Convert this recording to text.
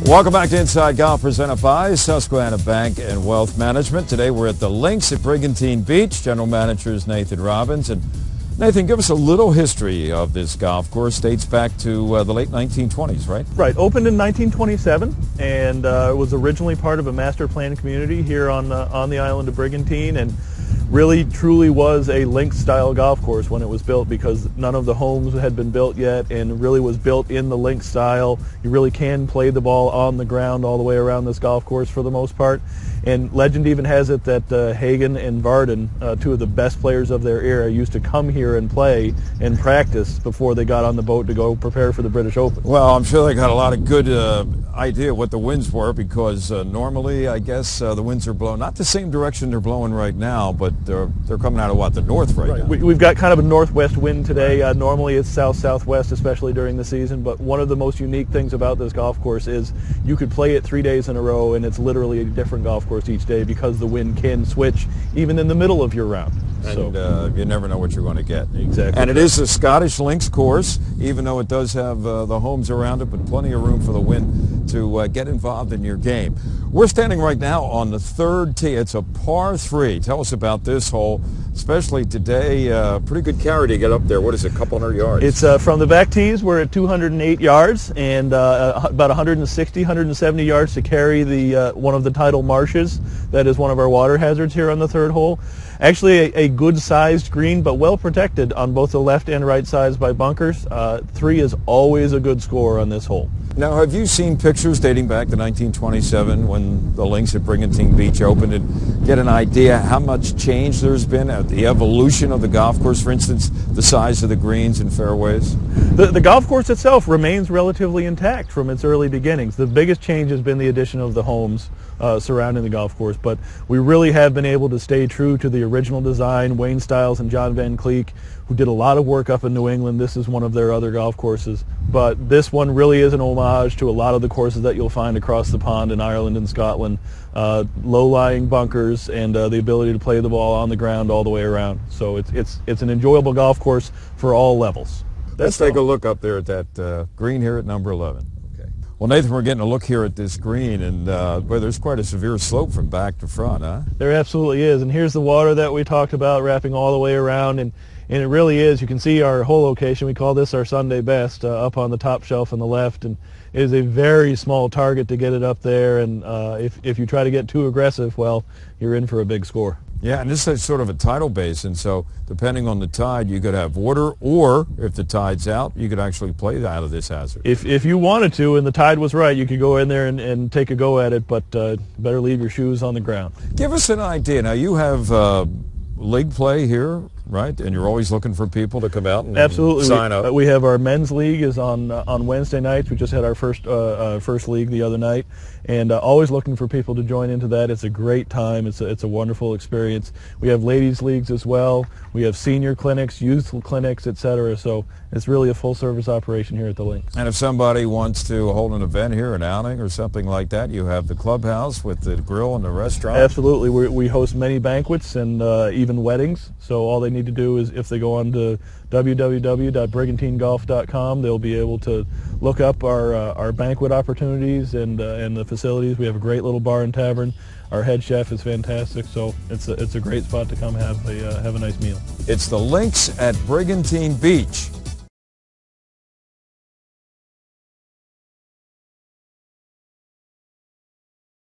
Welcome back to Inside Golf, presented by Susquehanna Bank and Wealth Management. Today we're at the Links at Brigantine Beach. General Manager is Nathan Robbins. And Nathan, give us a little history of this golf course. Dates back to the late 1920s, right? Right. Opened in 1927 and was originally part of a master plan community here on the island of Brigantine, and really truly was a links style golf course when it was built, because none of the homes had been built yet, and really was built in the links style. You really can play the ball on the ground all the way around this golf course for the most part. And legend even has it that Hagen and Varden, two of the best players of their era, used to come here and play and practice before they got on the boat to go prepare for the British Open. Well, I'm sure they got a lot of good idea what the winds were, because normally, I guess, the winds are blowing, not the same direction they're blowing right now, but they're coming out of what, the north right now? We've got kind of a northwest wind today. Normally it's south-southwest, especially during the season, but one of the most unique things about this golf course is you could play it 3 days in a row, and it's literally a different golf course each day, because the wind can switch even in the middle of your round. And you never know what you're going to get. Exactly. And it is a Scottish links course, even though it does have the homes around it, but plenty of room for the wind to get involved in your game. We're standing right now on the third tee. It's a par 3. Tell us about this hole, especially today. Pretty good carry to get up there. What is it, a couple hundred yards? It's from the back tees. We're at 208 yards and about 160, 170 yards to carry the one of the tidal marshes. That is one of our water hazards here on the third hole. Actually a good-sized green, but well protected on both the left and right sides by bunkers. 3 is always a good score on this hole. Now, have you seen pictures dating back to 1927 when the links at Brigantine Beach opened, and get an idea how much change there's been, the evolution of the golf course, for instance, the size of the greens and fairways? The golf course itself remains relatively intact from its early beginnings. The biggest change has been the addition of the homes surrounding the golf course, but we really have been able to stay true to the original design. Wayne Stiles and John Van Cleek, who did a lot of work up in New England, this is one of their other golf courses, but this one really is an homage to a lot of the courses that you'll find across the pond in Ireland and Scotland. Low-lying bunkers and the ability to play the ball on the ground all the way around. So it's an enjoyable golf course for all levels. Let's take a look up there at that green here at number 11. Okay. Well, Nathan, we're getting a look here at this green, and boy, there's quite a severe slope from back to front, huh? There absolutely is, and here's the water that we talked about wrapping all the way around, and it really is. You can see our hole location. We call this our Sunday best, up on the top shelf on the left, and it is a very small target to get it up there, and if you try to get too aggressive, well, you're in for a big score. Yeah, and this is sort of a tidal basin, so depending on the tide, you could have water, or if the tide's out, you could actually play out of this hazard. If you wanted to and the tide was right, you could go in there and take a go at it, but better leave your shoes on the ground. Give us an idea. Now, you have league play here, right? And you're always looking for people to come out and absolutely sign up. We have our men's league is on Wednesday nights. We just had our first league the other night, and always looking for people to join into that. It's a great time. It's a wonderful experience. We have ladies leagues as well. We have senior clinics, youth clinics, etc. So it's really a full-service operation here at the links. And if somebody wants to hold an event here, an outing or something like that, you have the clubhouse with the grill and the restaurant. Absolutely. We host many banquets and even weddings. So all they need to do is, if they go on to www.brigantinegolf.com, they'll be able to look up our banquet opportunities and the facilities. We have a great little bar and tavern. Our head chef is fantastic, so it's a great spot to come have a nice meal. It's the Links at Brigantine Beach.